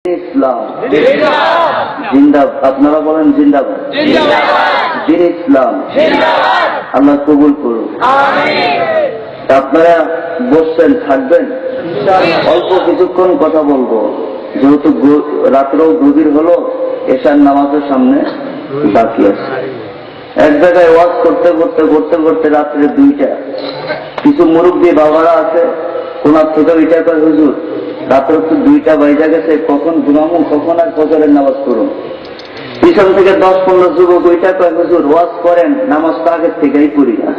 ইসলাম জিন্দাবাদ। আপনারা বলেন জিন্দাবাদ। দিন ইসলাম আল্লাহ কবুল করুন। আপনারা বসছেন, থাকবেন, অল্প কিছুক্ষণ কথা বলবো, যেহেতু রাত্রেও গভীর হলো, এশার নামাজের সামনে বাকি আছে। এক জায়গায় ওয়াজ করতে করতে করতে করতে রাত্রে 2টা। কিছু মুরব্বী বাবারা আছে, কোনার থেকে ওইটা কয়, হুজুর রাত্রে তো 2টা বাইজা গেছে, কখন ঘুমাবো, কখন আর ফজরের নামাজ করুন। পিছন থেকে 10-15 যুবক ওইটা কয়, হুজুর ওয়াজ করেন, নামাজ তো আগের থেকেই পড়ি না।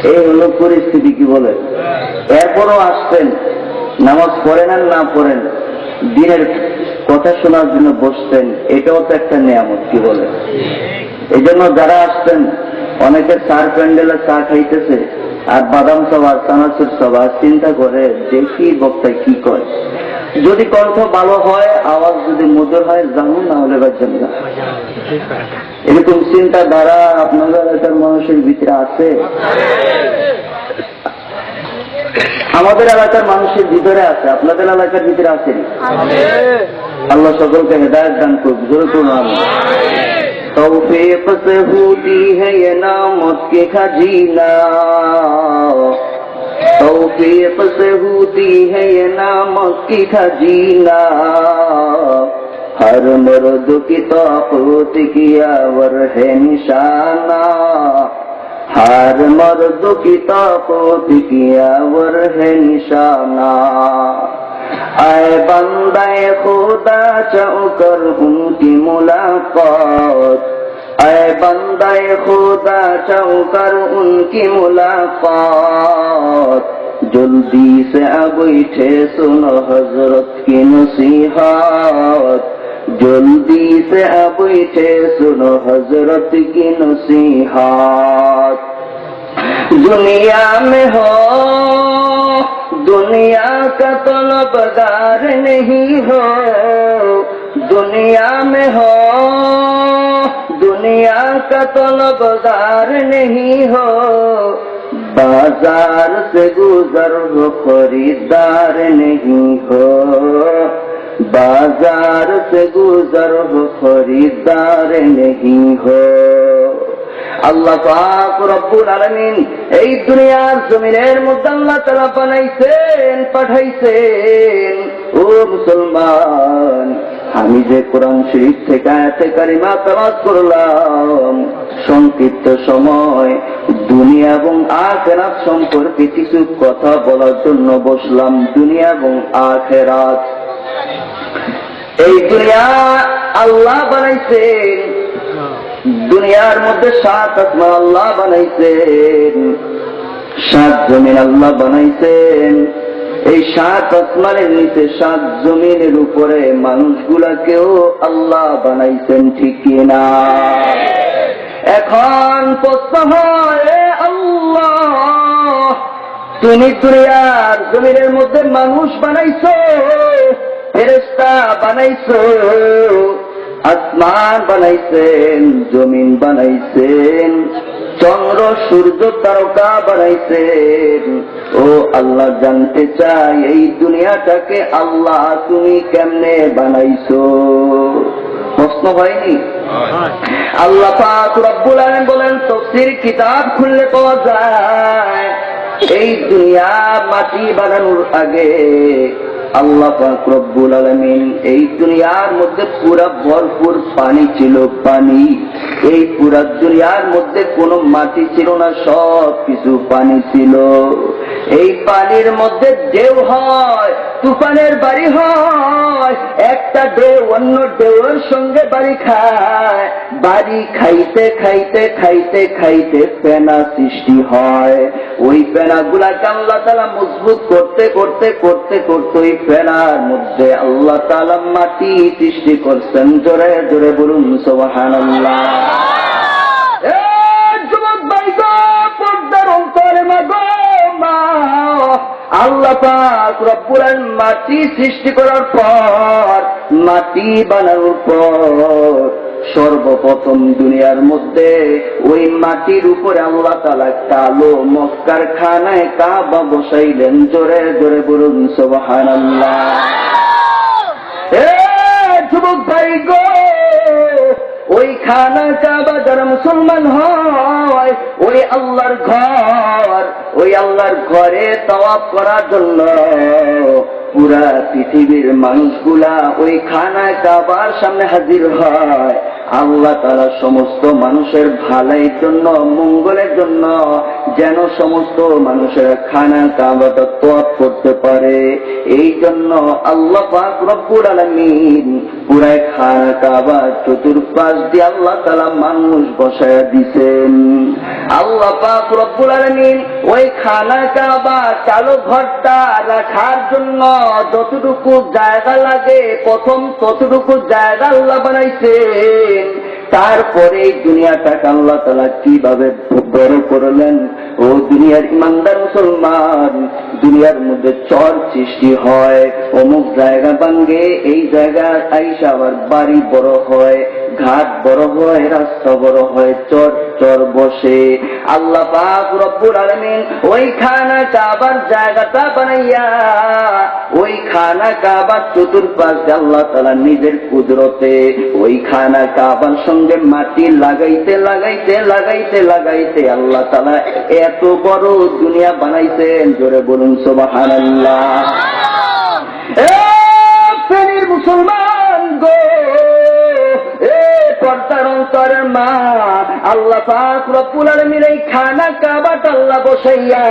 এই হলো পরিস্থিতি, কি বলে। এরপরও আসছেন, নামাজ পড়েন আর না পড়েন, দিনের কথা শোনার জন্য বসতেন, এটাও তো একটা নিয়ামত, কি বলে। এই জন্য যারা আসছেন, অনেকে চার প্যান্ডেলে চা খাইতেছে আর বাদাম সভা, চানাচুর সভা, চিন্তা করে দেখি বক্তায় কি কয়। যদি কণ্ঠ ভালো হয়, আওয়াজ যদি মধুর হয়, জানুন, না হলে বাচ্চান না। এরকম চিন্তাধারা আপনাদের এলাকার মানুষের ভিতরে আছে। আমাদের এলাকার মানুষের ভিতরে আছে, আপনাদের এলাকার ভিতরে আছে। আল্লাহ সকলকে হেদায়েত দান করুক, জোরে করুন আমিন। तौफीक से होती है ये नामत के खजीना, तौफीक से होती है ये नामत की खजीना, हर मर्द की ताकत की आवर है निशाना, हर मर्द की ताकत की आवर है निशाना, आए बंदे खुदा चाहकर उनकी मुलाकात, आए बंदे खुदा चाहकर उनकी मुलाकात, जल्दी से अब बैठे सुनो हजरत की नसीहत, जल्दी से अब बैठे सुनो हजरत की नसीहत। दुनिया में हो, दुनिया का तलबगार नहीं हो, दुनिया में हो, दुनिया का तलबगार नहीं हो, बाजार से गुजर हो खरीदार नहीं हो, बाजार से गुजर हो खरीदार नहीं हो। আল্লাহ পাক রব্বুল আলামিন এই দুনিয়ার জমিনের মধ্যে আল্লাহ তাআলা বানাইছেন, পাঠাইছেন। ও মুসলমান, আমি যে কোরআন শরীফ থেকে আয়াতে কারিমা তেলাওয়াত করলাম, সংক্ষিপ্ত সময় দুনিয়া এবং আখিরাত সম্পর্কে কিছু কথা বলার জন্য বসলাম। দুনিয়া এবং আখিরাত, এই দুনিয়া আল্লাহ বানাইছেন। দুনিয়ার মধ্যে 7 আসমান আল্লাহ বানাইছেন, 7 জমিন আল্লাহ বানাইছেন। এই 7 আসমানের নিচে 7 জমিনের উপরে মানুষগুলাকেও আল্লাহ বানাইছেন, ঠিক কিনা? এখন প্রশ্ন হয়, আল্লাহ তুমি দুনিয়ার জমিনের মধ্যে মানুষ বানাইছো, ফেরেশতা বানাইছো, আসমান বানাইছেন, জমিন বানাইছেন, চন্দ্র সূর্য তারকা বানাইছেন। ও আল্লাহ, জানতে চাই এই দুনিয়াটাকে আল্লাহ তুমি কেমনে বানাইছো? প্রশ্ন হয়নি? আল্লাহ পাক রব্বুল আলামিন বলেন, তাফসীর কিতাব খুললে পাওয়া যায়, এই দুনিয়া মাটি বানানোর আগে আল্লাহ পাক রব্বুল আলামিন এই দুনিয়ার মধ্যে পুরা ভরপুর পানি ছিল, পানি। এই পুরা দুনিয়ার মধ্যে কোনো মাটি ছিল না, সব কিছু পানি ছিল। এই পানির মধ্যে ঢেউ হয়, তুফানের বাড়ি হয়, একটা ঢেউ অন্য ঢেউয়ের সঙ্গে বাড়ি খায়, বাড়ি খাইতে খাইতে খাইতে খাইতে ফেনা সৃষ্টি হয়। ওই ফেনাগুলাকে আল্লাহ তাআলা মজবুত করতে করতে করতে করতে ওই ফেনার মধ্যে আল্লাহ তাআলা মাটি সৃষ্টি করছেন। জোরে জোরে বলুন সুবহানাল্লাহ। যুবক ভাই গো, পর্দার অন্তরে মা গো, মা, আল্লাহ পাক রব্বুল আলামিন মাটি সৃষ্টি করার পর, মাটি বানানোর পর সর্বপ্রথম দুনিয়ার মধ্যে ওই মাটির উপরে আল্লাহ তাআলা কালো মক্কার খানায় কাবা বসাইলেন। জোরে জোরে বলুন সুবহানাল্লাহ। যুবক ভাই গো, ওই খানা কাবা যারা মুসলমান হয়, ওই আল্লাহর ঘর, ওই আল্লাহর ঘরে তাওয়াফ করার জন্য পুরা পৃথিবীর মানুষগুলা ওই খানা কাবার সামনে হাজির হয়। আল্লাহ তাআলা সমস্ত মানুষের ভালোর জন্য, মঙ্গলের জন্য যেন সমস্ত মানুষের খানা কাবাটা তাওয়াফ করতে পারে, এই জন্য আল্লাহ পাক রব্বুল আলামিন পুরা খানা কাবা চতুর্পাশ দিয়ে আল্লাহ তাআলা মানুষ বসায়া দিছেন। আল্লাহ পাক রব্বুল আলামিন ওই খানা কাবা কালো ঘরটা রাখার জন্য যতটুকু জায়গা লাগে প্রথম ততটুকু জায়গা আল্লাহ বানাইছেন। তারপরে দুনিয়াটাকে আল্লাহ তাআলা কিভাবে বড় করলেন। ও দুনিয়ার ইমানদার মুসলমান, দুনিয়ার মধ্যে চর সৃষ্টি হয়, অমুক জায়গা ভাঙ্গে, এই জায়গায় আইসা আবার বাড়ি বড় হয়, ঘাট বড় হয়, রাস্তা বড় হয়, চর চর বসে। আল্লাহ পাক রব্বুল আলামিন ওই খানা কাবার জায়গাটা বানাইয়া ওই খানা কাবার চতুর্পাশে আল্লাহ তাআলা নিজের কুদরতে ওই খানা কাবার সঙ্গে মাটি লাগাইতে লাগাইতে লাগাইতে লাগাইতে আল্লাহ তাআলা এত বড় দুনিয়া বানাইছেন। জোরে বলুন সুবহানাল্লাহ। প্রাণীর মুসলমান গো, পর্দার অন্তরের মা, আল্লাহ পাক রব্বুল আলামিন এই খানা কাবাটা আল্লাহ বসাইয়া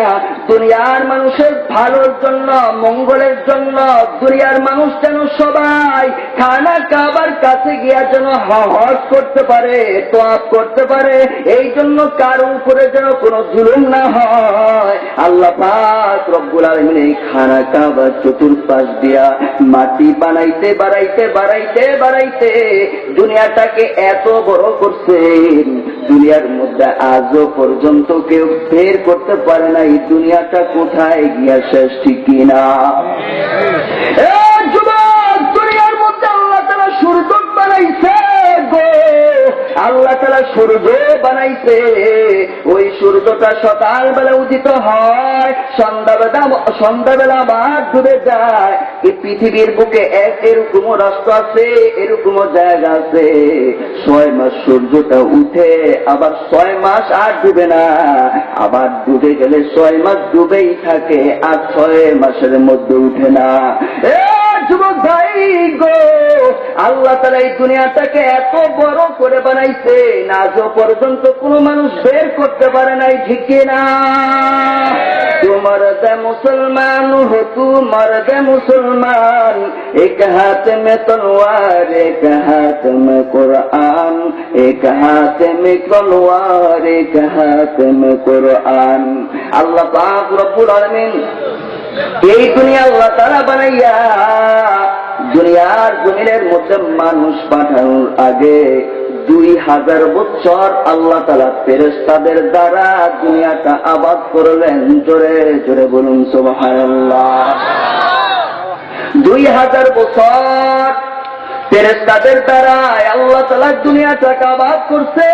দুনিয়ার মানুষের ভালোর জন্য, মঙ্গলের জন্য, দুনিয়ার মানুষ যেন সবাই খানা কাবার কাছে গিয়া যেন হজ করতে পারে, তাওয়াফ করতে পারে, এই জন্য কারো উপরে যেন কোনো জুলুম না হয়, আল্লাহ পাক রব্বুল আলামিন এই খানা কাবার চতুর্পাশ দিয়া মাটি বানাইতে বাড়াইতে বাড়াইতে বাড়াইতে দুনিয়াটাকে এত বড় করছেন। দুনিয়ার মধ্যে আজও পর্যন্ত কেউ বের করতে পারে না এই দুনিয়াটা কোথায় গিয়া শেষ, ঠিক কিনা? যুবক, দুনিয়ার মধ্যে আল্লাহ তাআলা সূর্য বানাইছে গো, আল্লাহ তাআলা সূর্য বানাইছে। ওই সূর্যটা সকালবেলা উদিত হয়, সন্ধ্যাবেলা আবার ডুবে যায়। এই পৃথিবীর বুকে এরকমও রাষ্ট্র আছে, এরকমও জায়গা আছে 6 মাস সূর্যটা উঠে, আবার 6 মাস আর ডুবে না, আবার ডুবে গেলে 6 মাস ডুবেই থাকে, আর 6 মাসের মধ্যে উঠে না। যুবক ভাই গো, আল্লাহ তাআলা এই দুনিয়াটাকে এত বড় করে বানাইছে, আজও পর্যন্ত কোনো মানুষ বের করতে পারে নাই, ঠিক কিনা? तू मर्द मुसलमान हो, तू मर्द मुसलमान, एक हाथ में तलवार, एक हाथ में कुरान, एक हाथ में तलवार, एक हाथ में कुरान। अल्लाह पाक रब्बुल आलमीन এই দুনিয়া আল্লাহ তাআলা বানাইয়া দুনিয়ার জমিনের মধ্যে মানুষ পাঠানোর আগে 2000 বছর আল্লাহ তাআলা ফেরেশতাদের দ্বারা দুনিয়াটা আবাদ করলেন। জোরে জোরে বলুন সুবহানাল্লাহ। 2000 বছর ফেরেশতাদের দ্বারা আল্লাহ তাআলা দুনিয়াটাকে আবাদ করছে।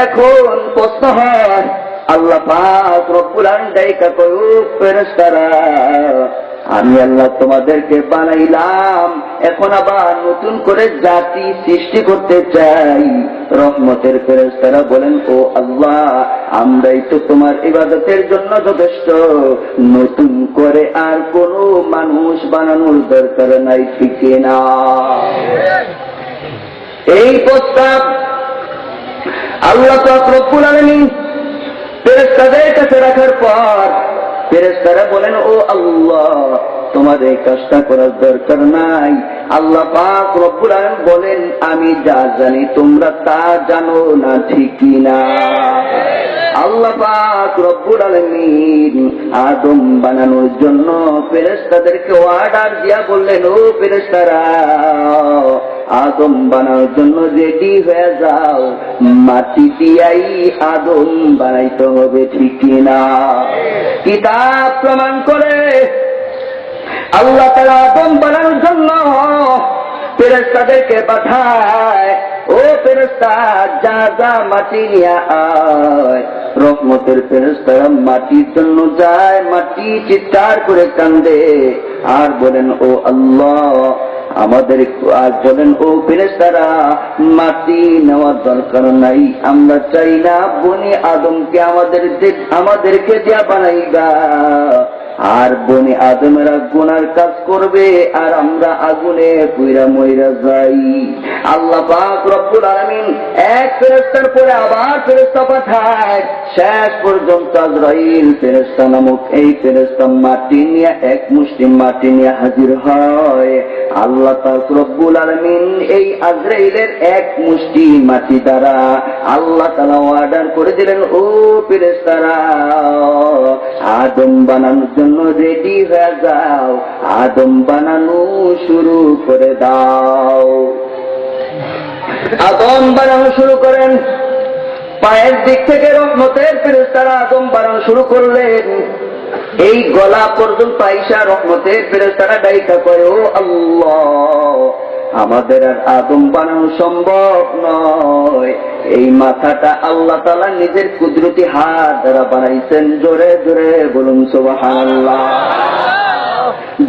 এখন প্রশ্ন হয়, আল্লাহ পাক রব্বুল আলামিন ডাইকা কয়, ফেরেশতারা, আমি আল্লাহ তোমাদেরকে বানাইলাম, এখন আবার নতুন করে জাতি সৃষ্টি করতে চাই। রহমতের ফেরেশতারা বলেন, ও আল্লাহ, আমরাই তো তোমার ইবাদতের জন্য যথেষ্ট, নতুন করে আর কোনো মানুষ বানানোর দরকার নাই, ঠিক না? এই প্রস্তাব আল্লাহ পাক রব্বুল আলামিন ফেরেশতাদের কাছে রাখার পর ফেরেশতারা বলেন, ও আল্লাহ, তোমার এই কাজটা করার দরকার নাই। আল্লাহ পাক রব্বুল আলামিন বলেন, আমি যা জানি তোমরা তা জানো না, ঠিক না? আল্লাহ পাক রব্বুল আলামিন আদম বানানোর জন্য ফেরেশতাদেরকে অর্ডার দিয়া বললেন, ও ফেরেশতারা, আদম বানানোর জন্য রেডি হয়ে যাও, মাটি দিয়াই আদম বানাইতে হবে, ঠিক না? কিতাব প্রমাণ করে আল্লাহ তাআলা আদম বানানোর জন্য ফেরেশতাদেরকে পাঠায়, ও ফেরেশতা যা যা মাটি নিয়ে আয়। রহমতের ফেরেশতারা মাটির জন্য যায়, মাটি চিৎকার করে কান্দে আর বলেন ও আল্লাহ আমাদের, আর বলেন ও ফেরেশতারা মাটি নেওয়ার দরকার নাই, আমরা চাই না বনি আদমকে আমাদেরকে দিয়া বানাইবা, আর বনি আদমেরা গুনার কাজ করবে আর আমরা আগুনে পুইরা মইরা যাই। আল্লাহ পাক রব্বুল আলামিন এক ফেরেশতার পরে আবার ফেরেশতা পাঠায়, শেষ পর্যন্ত আজরাইল ফেরেশতা নামক এই ফেরেশতা মাটি নিয়ে, এক মুষ্টি মাটি নিয়ে হাজির হয়। আল্লাহ পাক রব্বুল আলামিন এই আজরাইলের এক মুষ্টি মাটি দ্বারা আল্লাহ তাআলা অর্ডার করে দিলেন, ও ফেরেশতারা আদম বানানোর জন্য রেডি হয়ে যাও, আদম বানানো শুরু করে দাও। আদম বানানো শুরু করেন, পায়ের দিক থেকে রহমতের ফেরেশতারা আদম বানানো শুরু করলেন। এই গলা পর্যন্ত আইসা রহমতের ফেরেশতারা ডাইকা করে, ও আল্লাহ আমাদের আর আদম বানানো সম্ভব নয়। এই মাথাটা আল্লাহ তাআলা নিজের কুদরতি হাত দ্বারা বানাইছেন। জোরে জোরে বলুন সুবহানাল্লাহ।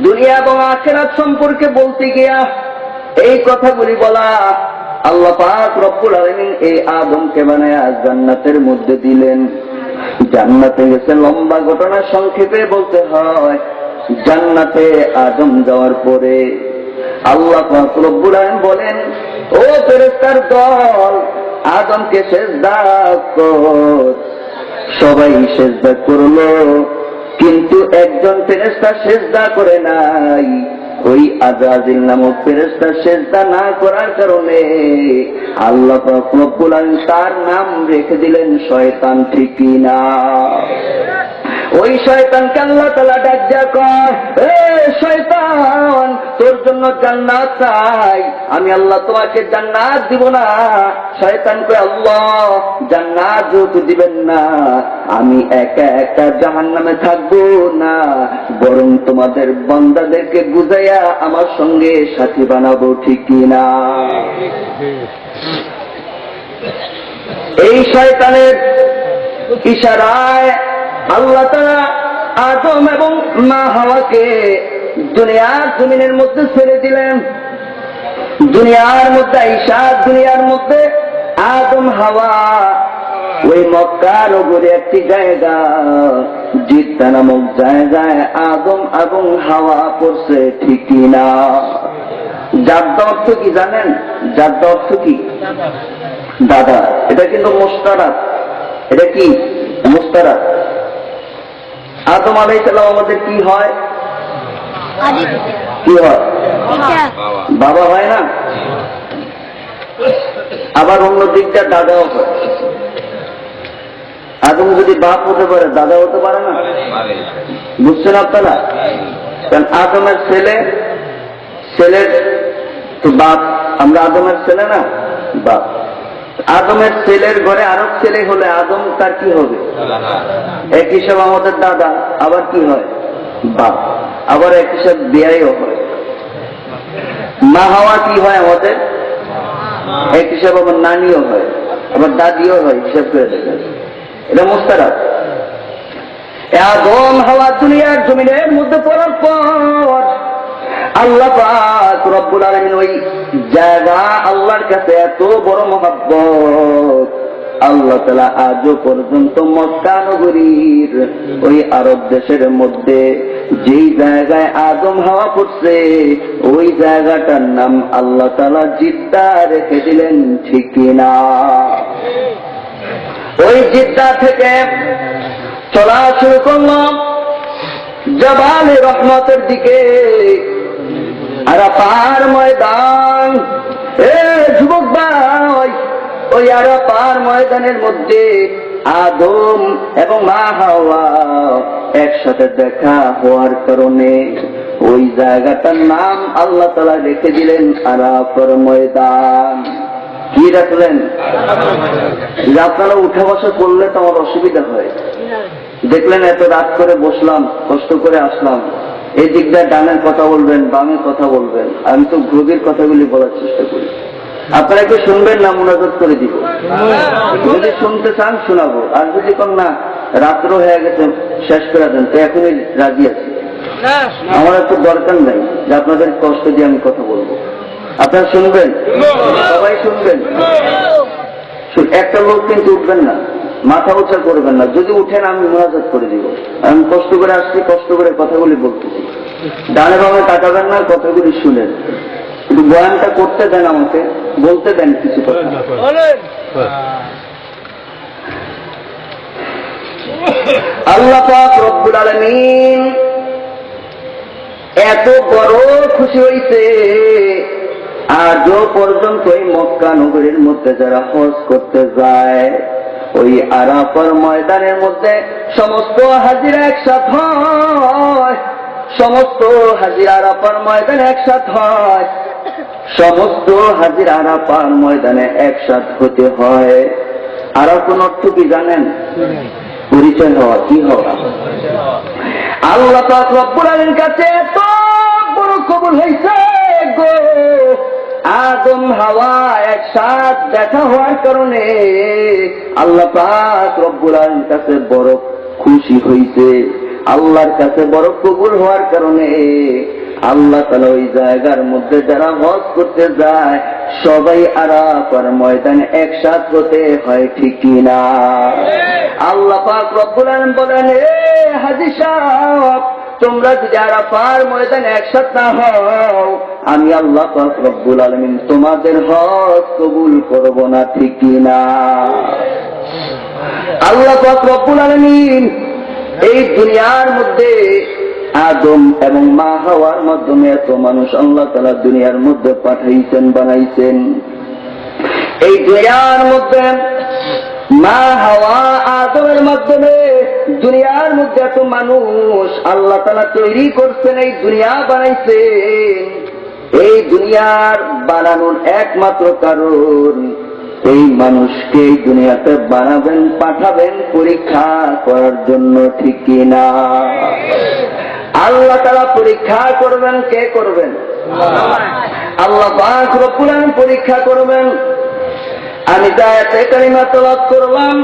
দুনিয়া এবং আখিরাত সম্পর্কে বলতে গিয়া এই কথাগুলি বলা, আল্লাহ পাক রব্বুল আলামিন এই আদমকে বানায়া জান্নাতের মধ্যে দিলেন। জান্নাতে গেছে, লম্বা ঘটনা সংক্ষেপে বলতে হয়। জান্নাতে আদম যাওয়ার পরে আল্লাহ পাক রব্বুল আলামিন বলেন, ও ফেরেশতার দল আদমকে সিজদা কর। সবাই সিজদা করলো, কিন্তু একজন ফেরেশতা সিজদা করে নাই। ওই আজরাইল নামক ফেরেশতা সিজদা না করার কারণে আল্লাহ পাক রব্বুল আলামিন তার নাম রেখে দিলেন শয়তান, ঠিক না? ওই শয়তানকে আল্লাহ তাআলা ডাক দিয়া কয়, এ শয়তান তোর জন্য জান্নাত চাই, আমি আল্লাহ তোমাকে জান্নাত দিব না। শয়তান কয়, আল্লাহ জান্নাত যেহেতু দিবেন না, আমি একা একা জাহান্নামে থাকবো না, বরং তোমাদের বান্দাদেরকে বুঝাইয়া আমার সঙ্গে সাথী বানাবো, ঠিক না? এই শয়তানের ইশারায় আল্লাহ তাআলা আদম এবং মা হাওয়াকে দুনিয়ার জমিনের মধ্যে ছেড়ে দিলেন। দুনিয়ার মধ্যে আইসা, দুনিয়ার মধ্যে আদম হাওয়া ওই মক্কা নগরে একটি জায়গা জিদ্দা নামক জায়গায় আদম এবং হাওয়া পড়ছে, ঠিক না? জাদ্দা অর্থ কি জানেন? জাদ্দা অর্থ কি? দাদা। এটা কিন্তু মুশতারাক। এটা কি? মুশতারাক। আদম আলাইহিস সালাম আমাদের কি হয়? কি হয়? বাবা হয় না? আবার অন্য দিকটা দাদাও হয়। আদম যদি বাপ হতে পারে, দাদা হতে পারে না? বুঝছেন আপনারা? কারণ আদমের ছেলের তো বাপ, আমরা আদমের ছেলে না, বাপ। আদমের ছেলের ঘরে আরো ছেলে হলে আদম তার কি হবে? এক হিসাব আমাদের দাদা, আবার কি হয়? বাপ। আবার এক হিসাব বিয়াইও হয়। মা হাওয়া কি হয় আমাদের? এক হিসাব আমার নানিও হয়, আবার দাদিও হয়, হিসাব করে দেখেন। এটা মুশতারাক। আদম হাওয়া দুনিয়ার জমিনের মধ্যে পড়ার পর আল্লাহ পাক রব্বুল আলামিন ওই জায়গা আল্লাহর কাছে এত বড় মহব্বত, আল্লাহ তাআলা আজও পর্যন্ত মক্কা নগরীর ওই আরব দেশের মধ্যে যেই জায়গায় আদম হাওয়া পড়ছে ওই জায়গাটার নাম আল্লাহ তাআলা জিদ্দা রেখে দিলেন, ঠিক না? ওই জিদ্দা থেকে চলা শুরু করলাম জবালে রহমতের দিকে। আরাফার ময়দান, এ যুবক ভাই, ওই আরাফার ময়দানের মধ্যে আদম এবং মা হাওয়া একসাথে দেখা হওয়ার কারণে ওই জায়গাটার নাম আল্লাহ তাআলা রেখে দিলেন আরাফার ময়দান। কি রাখলেন? আপনারা উঠা বসা করলে তো আমার অসুবিধা হয়। দেখলেন এত রাত করে বসলাম, কষ্ট করে আসলাম, এই দিকটা ডানের কথা বলবেন, বামের কথা বলবেন। আমি তো গভীর কথাগুলি বলার চেষ্টা করি। আপনারা একটু শুনবেন না মুনাজাত করে দিব? যদি শুনতে চান শোনাবো, আর যদি কম না রাত্র হয়ে গেছে শেষ করে দেন, তো এখনই রাজি আছি। আমার একটু দরকার নাই যে আপনাদের কষ্ট দিয়ে আমি কথা বলবো। আপনারা শুনবেন, সবাই শুনবেন। একটা লোক কিন্তু উঠবেন না, মাথা উঁচা করবেন না। যদি উঠেন আমি মুনাজাত করে দিব। আমি কষ্ট করে আসছি, কষ্ট করে কথাগুলি বলতেছি। ডানে বামে তাকাবেন না, কথাগুলি শুনেন। কিন্তু বয়ানটা করতে দেন, আমাকে বলতে দেন কিছু কথা। আল্লাহ পাক রব্বুল আলামিন এত বড় খুশি হইছে, আজও পর্যন্ত এই মক্কা নগরীর মধ্যে যারা হজ করতে যায়, ওই আরাফার ময়দানের মধ্যে সমস্ত হাজিরা একসাথ হয়। সমস্ত হাজিরা আরাফার ময়দানে একসাথ হয়। সমস্ত হাজিরা আরাফার ময়দানে একসাথ হতে হয়। আরাফার অর্থ কি জানেন? পরিচয় হওয়া। কি হওয়া? আল্লাহ পাক রব্বুল আলামিনের কাছে এত বড় কবুল হয়েছে গো, আদম হাওয়া একসাথ দেখা হওয়ার কারণে আল্লাহ পাক রব্বুল আলামিনের কাছে বড় খুশি হয়েছে। আল্লাহর কাছে বড় কবুল হওয়ার কারণে আল্লাহ তাআলা ওই জায়গার মধ্যে যারা হজ করতে যায় সবাই আরাফার ময়দানে একসাথ হতে হয়, ঠিক কিনা? আল্লাহ পাক রব্বুল আলামিন বলেন, এ হাজী সাহেব, তোমরা যদি আরাফার ময়দানে একসাথ না হও, আমি আল্লাহ পাক রব্বুল আলামিন তোমাদের হজ কবুল করব না, ঠিক কিনা? আল্লাহ পাক রব্বুল আলামিন এই দুনিয়ার মধ্যে আদম এবং মা হাওয়ার মাধ্যমে এত মানুষ আল্লাহ তাআলা দুনিয়ার মধ্যে পাঠাইছেন, বানাইছেন। এই দুনিয়ার মধ্যে মা হাওয়া আদমের মাধ্যমে দুনিয়ার মধ্যে এত মানুষ আল্লাহ তাআলা তৈরি করছেন, এই দুনিয়া বানাইছেন। এই দুনিয়ার বানানোর একমাত্র কারণ এই মানুষকে এই দুনিয়াতে বানাবেন, পাঠাবেন পরীক্ষা করার জন্য, ঠিক কিনা? আল্লাহ তাআলা পরীক্ষা করবেন। কে করবেন? আল্লাহ পাক রব্বুল আলামিন পরীক্ষা করবেন। আমি আয়াতে কারিমা তেলাওয়াত করলাম।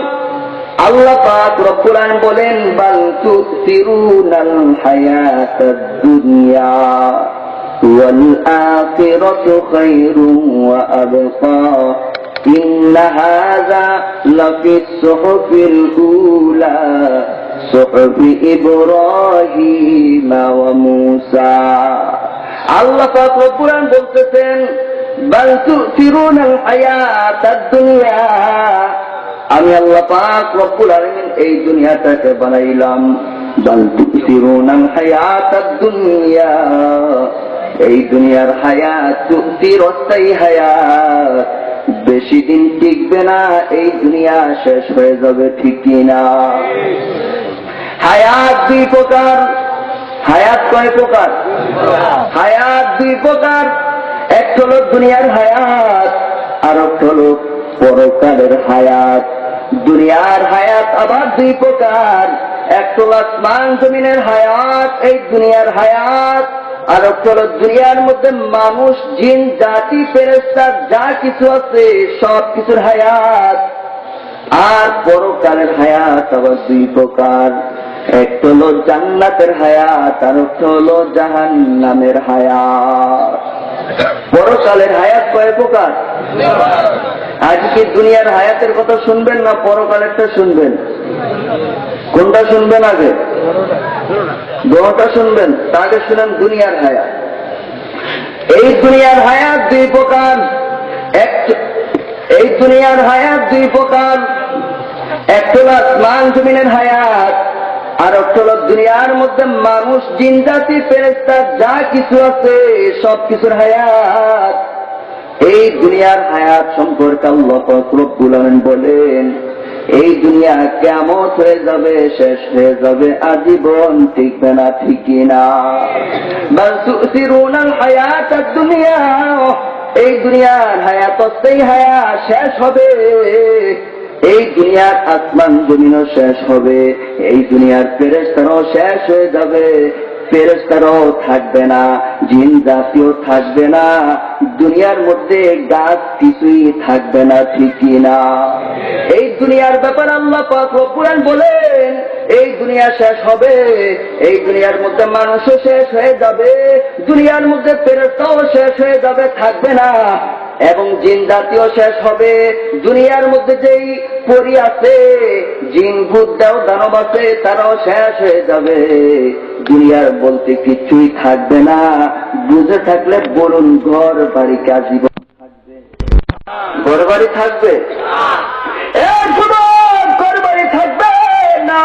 আল্লাহ পাক রব্বুল আলামিন বলেন, বাল তুসিরুনাল হায়াতাদ দুনিয়া ওয়াল আখিরাতু খায়রুন ওয়া আবকা ইন্না হাযা লাফিস সুহুফিল উলা সুহুফি ইব্রাহিম ওয়া মূসা। আল্লাহ পাক রব্বুল আলামিন বলতেছেন, বাল তুসিরুনাল হায়াতাদ দুনিয়া, আমি আল্লাহ পাক রব্বুল আলামিন এই দুনিয়াটাকে বানাইলাম। বাল তুসিরুনাল হায়াতাদ দুনিয়া, এই দুনিয়ার হায়াত চিরস্থায়ী হায়াত, বেশি দিন টিকবে না, এই দুনিয়া শেষ হয়ে যাবে, ঠিক কিনা? হায়াত দুই প্রকার। হায়াত কয় প্রকার? হায়াত দুই প্রকার। একটা হলো দুনিয়ার হায়াত, আর একটা হলো পরকালের হায়াত। দুনিয়ার হায়াত আবার দুই প্রকার। একটা হলো আসমান জমিনের হায়াত, এই দুনিয়ার হায়াত। আর একটা হলো দুনিয়ার মধ্যে মানুষ, জিন জাতি, ফেরেশতা যা কিছু আছে সব কিছুর হায়াত। আর পরকালের হায়াত আবার দুই প্রকার। একটা হলো জান্নাতের হায়াত, আর একটা হলো জাহান্নামের হায়াত। পরকালের হায়াত কয় প্রকার? আজকে দুনিয়ার হায়াতের কথা শুনবেন না পরকালেরটা শুনবেন? কোনটা শুনবেন আগে? দোটা শুনবেন। তাকে শুনেন দুনিয়ার হায়াত। এই দুনিয়ার হায়াত দুই প্রকার। এই দুনিয়ার হায়াত দুই প্রকার। একটা হলো আসমান জমিনের হায়াত, আর একটা হলো দুনিয়ার মধ্যে মানুষ, জিন জাতি, ফেরেশতা যা কিছু আছে সব কিছুর হায়াত। এই দুনিয়ার হায়াত সম্পর্কে আল্লাহ পাক রব্বুল আলামিন বলেন, এই দুনিয়া কিয়ামত হয়ে যাবে, শেষ হয়ে যাবে, আজীবন টিকবে না, ঠিক কিনা? বাল তুসিরুনাল হায়াতাদ দুনিয়া, এই দুনিয়ার হায়াত অস্থায়ী হায়াত, শেষ হবে। এই দুনিয়ার আসমান জমিনও শেষ হবে, এই দুনিয়ার ফেরেশতারাও শেষ হয়ে যাবে, ফেরেশতারাও থাকবে না, জিন জাতীয় থাকবে না, দুনিয়ার মধ্যে গাছ কিছুই থাকবে না, ঠিক কি না? এই দুনিয়ার ব্যাপার আল্লাহ পাক রব্বুল আলামিন বলেন, এই দুনিয়া শেষ হবে, এই দুনিয়ার মধ্যে মানুষও শেষ হয়ে যাবে, দুনিয়ার মধ্যে ফেরেশতাও শেষ হয়ে যাবে, থাকবে না, এবং জিন জাতীয় শেষ হবে। দুনিয়ার মধ্যে যেই পরী আছে, জিন ভূত দাও দানব আছে, তারাও শেষ হয়ে যাবে, দুনিয়ার বলতে কিছুই থাকবে না। বুঝে থাকলে বলুন, ঘর বাড়ি কি আজীবন থাকবে? ঘর বাড়ি থাকবে? ঘর বাড়ি থাকবে না,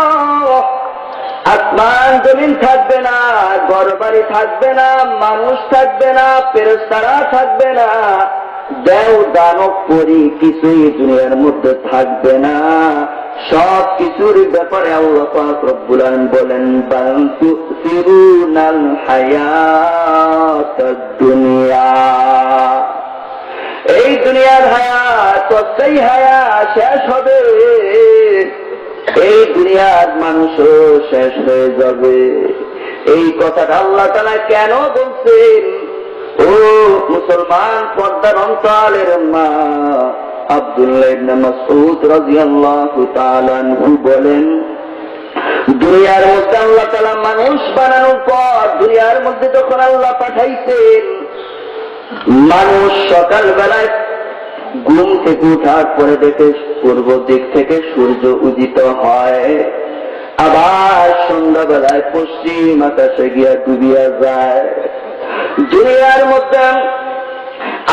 আসমান জমিন থাকবে না, ঘর বাড়ি থাকবে না, মানুষ থাকবে না, ফেরেশতারা থাকবে না, দেও দানব পরি কিছুই দুনিয়ার মধ্যে থাকবে না। সব কিছুর ব্যাপারে আল্লাহ পাক রব্বুল আলামিন বলেন, বাল তুসিরুনাল হায়াতাদ দুনিয়া, এই দুনিয়ার হায়াত, সেই হায়াত শেষ হবে, এই দুনিয়ার মানুষও শেষ হয়ে যাবে। এই কথাটা আল্লাহ তাআলা কেন বলছেন? ও মুসলমান, পর্দার অন্তরালের মা, আব্দুল্লাহ ইবনে মাসউদ রাদিয়াল্লাহু তাআলা আনহু বলেন, দুনিয়ার মধ্যে আল্লাহ তাআলা মানুষ বানানোর পর, দুনিয়ার মধ্যে যখন আল্লাহ পাঠাইছেন, মানুষ সকালবেলায় ঘুম থেকে উঠার পরে দেখে পূর্ব দিক থেকে সূর্য উদিত হয়, আবার সন্ধ্যাবেলায় পশ্চিম আকাশে গিয়া ডুবিয়া যায়। দুনিয়ার মধ্যে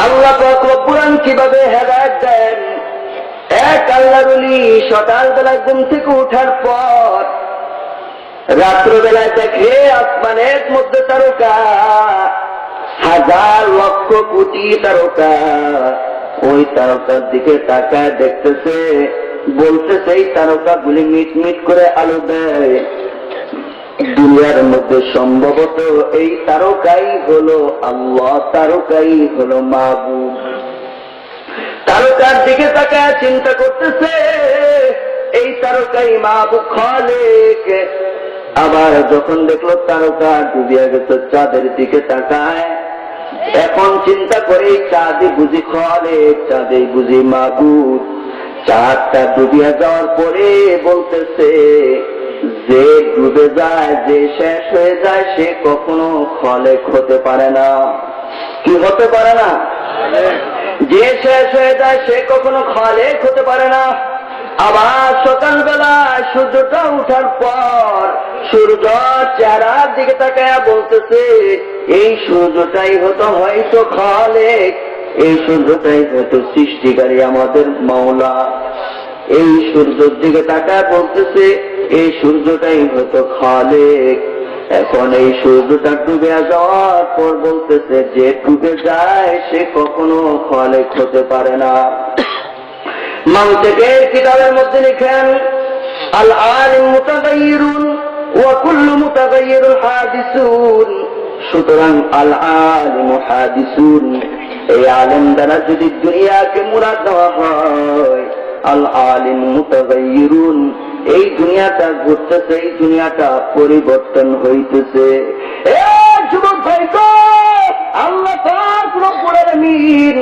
আল্লাহ পাক রব্বুল আলামিন কিভাবে হেদায়েত দেন? এক আল্লাহর ওলি সকালবেলায় ঘুম থেকে উঠার পর রাত্রবেলায় দেখে আসমানের মধ্যে তারকা, হাজার লক্ষ কোটি তারকা, ওই তারকার দিকে তাকায় দেখতেছে, বলতেছে এই তারকাগুলি মিট মিট করে আলো দেয়, দুনিয়ার মধ্যে সম্ভবত এই তারকাই হলো আল্লাহ, তারকাই হলো মাবুদ। তারকার দিকে তাকায় চিন্তা করতেছে, এই তারকাই মাবুদ, খালেক। আবার যখন দেখলো তারকা ডুবিয়া গেছে, চাঁদের দিকে তাকায়, এখন চিন্তা করে চাঁদই বুঝি খালেক, চাঁদই বুঝি মাবুদ। চাঁদটা ডুবিয়া যাওয়ার পরে বলতেছে, যে ডুবে যায়, যে শেষ হয়ে যায়, সে কখনো খালেক হতে পারে না। কি হতে পারে না? যে শেষ হয়ে যায় সে কখনো খালেক হতে পারে না। আবার সকালবেলা সূর্যটা উঠার পর সূর্য চেহারার দিকে তাকায় বলতেছে, এই সূর্যটাই হয়তো খালেক, এই সূর্যটাই হয়তো সৃষ্টিকারী, আমাদের মাওলা। এই সূর্যের দিকে তাকায় বলতেছে, এই সূর্যটাই হয়তো খালেক। এখন এই সূর্যটা ডুবে যাওয়ার পর বলতেছে, যে ডুবে যায় সে কখনো খালেক হতে পারে না। মানতিকের কিতাবের মধ্যে লিখেন, আল আলিম মুতাগায়্যিরুন ওয়া কুল্লু মুতাগায়্যিরুন হাদিসুন। সুতরাং আল আলিম হাদিসুন, এই আলেম দ্বারা যদি দুনিয়াকে মুরাদ দেওয়া হয়, আল আলিম মুতাগায়্যিরুন, এই দুনিয়াটা ঘুরতেছে, এই দুনিয়াটা পরিবর্তন হইতেছে। যুবক ভাই, আল্লাহ পাক রব্বুল আলামিন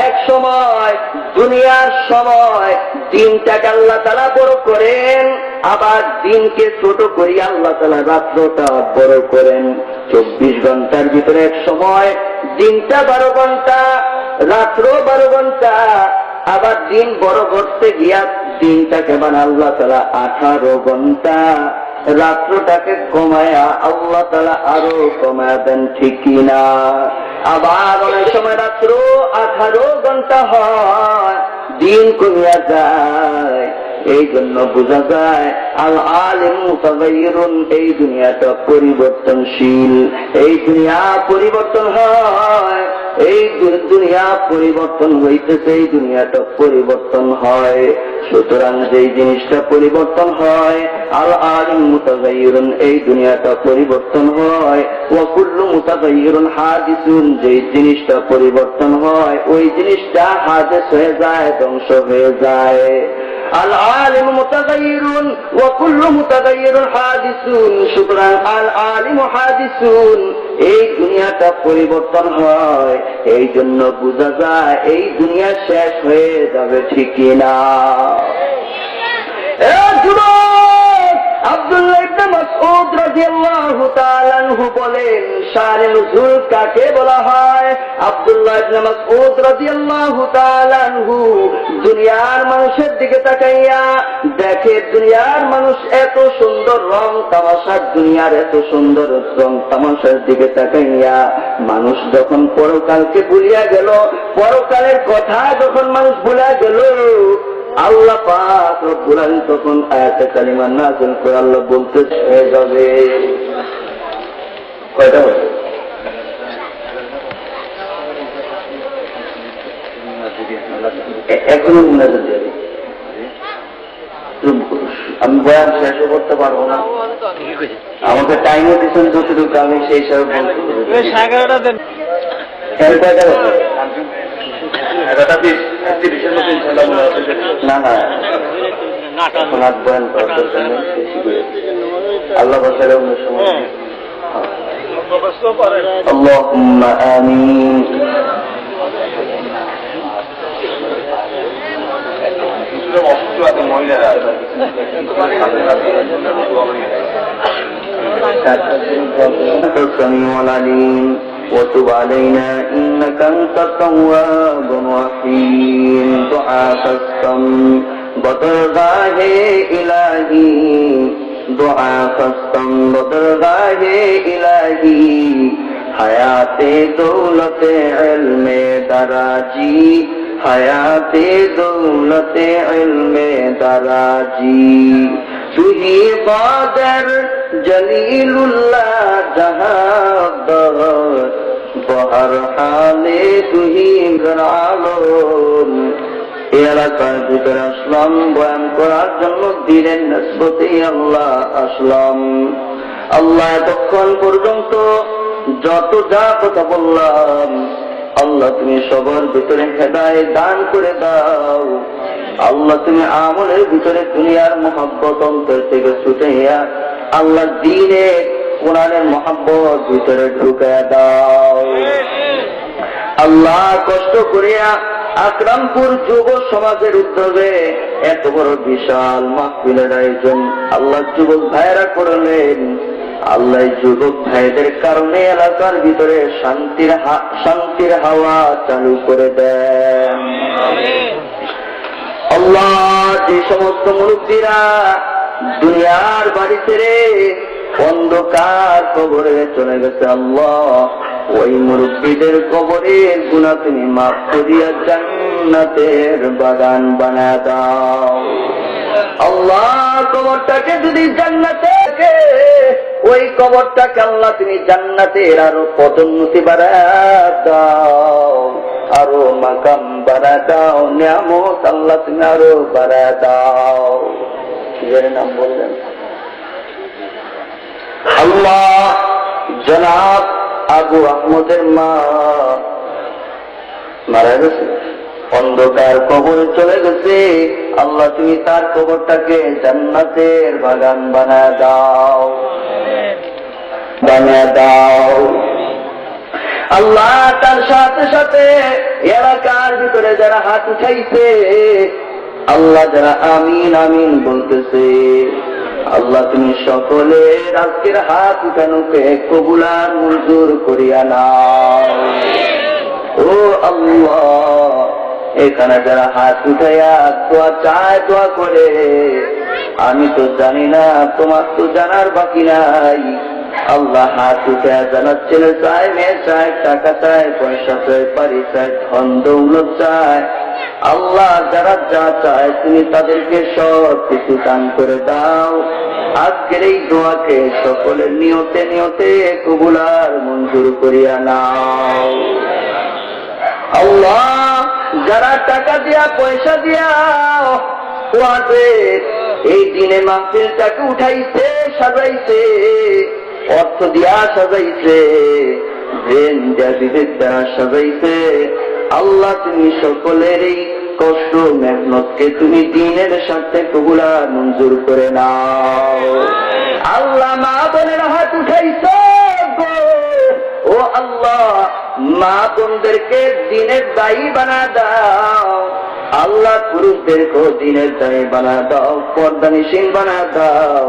এক সময় দুনিয়ার সময় দিনটাকে আল্লাহ তাআলা বড় করেন, আবার দিনকে ছোট করি আল্লাহ তাআলা রাত্রটা বড় করেন। 24 ঘন্টার ভিতরে এক সময় দিনটা 12 ঘন্টা, রাত্র 12 ঘন্টা, আবার দিন বড় করতে গিয়া দিনটাকে বানান আল্লাহ তাআলা 18 ঘন্টা, রাত্রটাকে কমায়া আল্লাহ তাআলা আরো কমায়া দেন, ঠিক কিনা? আবার অনেক সময় রাত্র 18 ঘন্টা হয়, দিন কমিয়া যায়। এই জন্য বোঝা যায় আল আলিম মুতাগায়্যিরুন, এই দুনিয়াটা পরিবর্তনশীল, এই দুনিয়া পরিবর্তন হয়, এই দুনিয়া পরিবর্তন হইতেছে, এই দুনিয়াটা পরিবর্তন হয়। সুতরাং যেই জিনিসটা পরিবর্তন হয়, আল আলিম মুতাগায়্যিরুন, এই দুনিয়াটা পরিবর্তন হয়। ওয়া কুল্লু মুতাগায়্যিরুন হাদিসুন, যেই জিনিসটা পরিবর্তন হয় ওই জিনিসটা হাদিস হয়ে যায়, ধ্বংস হয়ে যায়। আল আলিমু মুতাগায়্যিরুন ওয়া কুল্লু মুতাগায়্যিরুন হাদিসুন, সুতরাং আল আলিমু হাদিসুন, এই দুনিয়াটা পরিবর্তন হয়, এই জন্য বোঝা যায় এই দুনিয়া শেষ হয়ে যাবে, ঠিক কিনা? আব্দুল্লাহ ইবনে মাসউদ রাদিয়াল্লাহু তাআলা আনহু বলেন, শানে নুজুল কাকে বলা হয়? আব্দুল্লাহ ইবনে মাসউদ রাদিয়াল্লাহু তাআলা আনহু দুনিয়ার মানুষের দিকে তাকাইয়া দেখে দুনিয়ার মানুষ এত সুন্দর রং তামাশা, দুনিয়ার এত সুন্দর রং তামাশার দিকে তাকাইয়া মানুষ যখন পরকালকে ভুলিয়া গেল, পরকালের কথা যখন মানুষ ভুলিয়া গেল, আল্লাহ পাক রব্বুল আলামিন তখন আয়াতে কালিমা নাযিল করে আল্লাহ বলতে হয়ে যাবে। কয়টা হবে? এখনো মুনাজাত যাবে, আমি বয়ান শেষ করতে পারবো না, আমাকে টাইমও দিচ্ছেন যতটুকু আমি সেই হিসাবে বলতে। কয়টা হবে? না না, আল্লাহ বসালে অন্য সময়। আল্লাহুম্মা আমিন। وتب علينا إنك أنت التواب الرحيم. دعاء خستم بدرگاہ الہی، دعاء خستم بدرگاہ الہی، حیات دولت علم دراجی، حیات دولت علم دراجی، تو ہی قادر جلیل اللہ جہاں بہر حالے تو ہی گرالون। এই এলাকার ভিতরে আসলাম বয়ান করার জন্য, দিলেন নিসবতে আল্লাহ আসলাম। আল্লাহ এতক্ষণ পর্যন্ত যত যা কথা বললাম, আল্লাহ তুমি সবার ভিতরে হেদায়েত দান করে দাও। আল্লাহ তুমি আমলের ভিতরে দুনিয়ার মহব্বত অন্তর থেকে ছুটাইয়া আল্লাহ দ্বীনে কোরআনের মহব্বত ভিতরে ঢুকাইয়া দাও। আল্লাহ কষ্ট করিয়া আকরামপুর যুব সমাজের উদ্যোগে এত বড় বিশাল মাহফিলের আয়োজন আল্লাহ যুবক ভাইয়েরা করলেন। আল্লাহ যুবক ভাইদের কারণে এলাকার ভিতরে শান্তির হাওয়া চালু করে দেন। আল্লাহ যে সমস্ত মুরব্বীরা দুনিয়ার বাড়ি ছেড়ে অন্ধকার কবরে চলে গেছে, আল্লাহ ওই মুরব্বীদের কবরের গুনাহ তুমি মাফ করিয়া জান্নাতের বাগান বানায় দাও। আল্লাহ কবরটাকে যদি জান্নাতে, ওই কবরটাকে আল্লাহ তুমি জান্নাতের আরো পদোন্নতি বাড়ায় দাও, আরো মাকাম বাড়ায় দাও, নিয়ামত আল্লাহ তুমি আরো বাড়ায় দাও। কি নাম বললেন? আল্লাহ জনাব আবু আহমদের মা মারা গেছে, অন্ধকার কবরে চলে গেছে, আল্লাহ তুমি তার কবরটাকে জান্নাতের বাগান বানায় দাও, বানায় দাও। আল্লাহ তার সাথে সাথে এলাকার ভিতরে যারা হাত উঠাইছে, আল্লাহ যারা আমিন আমিন বলতেছে, আল্লাহ তুমি সকলের আজকের হাত উঠানোকে কবুলার মঞ্জুর করিয়া নাও। ও আল্লাহ এখানে যারা হাত উঠাইয়া দোয়া চায়, দোয়া করে, আমি তো জানি না, তোমার তো জানার বাকি নাই। আল্লাহ হাত উঠাইয়া জানার ছেলে চায়, মেয়ে চায়, টাকা চায়, পয়সা চায়, বাড়ি চায়, ধন দৌলত চায়, আল্লাহ যারা যা চায় তুমি তাদেরকে সব কিছু দান করে দাও। আজকের এই দোয়াকে সকলের নিয়তে নিয়তে কবুলার মঞ্জুর করিয়া নাও। আল্লাহ যারা টাকা দিয়া পয়সা দিয়া এই দিনে মাহফিলটাকে উঠাইছে, সাজাইছে, অর্থ দিয়া সাজাইছে, ব্রেন দিয়া বিবেক দ্বারা সাজাইছে, আল্লাহ তুমি সকলের এই কষ্ট মেহনতকে তুমি দিনের সাথে কবুল আর মঞ্জুর করে নাও। আল্লাহ মা বোনের হাত উঠাইছ গো, ও আল্লাহ মা বোনদেরকে দিনের দায়ী বানা দাও। আল্লাহ পুরুষদেরকেও দিনের দায়ী বানা দাও, পর্দানিসীন বানা দাও।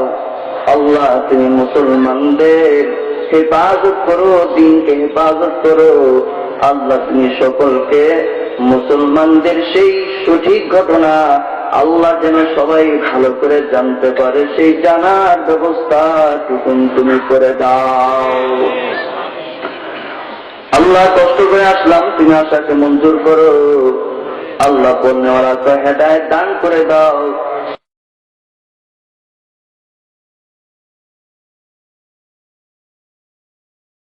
আল্লাহ তুমি মুসলমানদের হেফাজত করো, দিনকে হেফাজত করো। আল্লাহ তুমি সকলকে মুসলমানদের সেই সঠিক ঘটনা আল্লাহ যেন সবাই ভালো করে জানতে পারে, সেই জানার ব্যবস্থা টুকুন তুমি করে দাও। আল্লাহ কষ্ট করে আসলাম, তুমি আশাকে মঞ্জুর করো। আল্লাহ বলনেওয়ালা তো হেদায়েত দান করে দাও।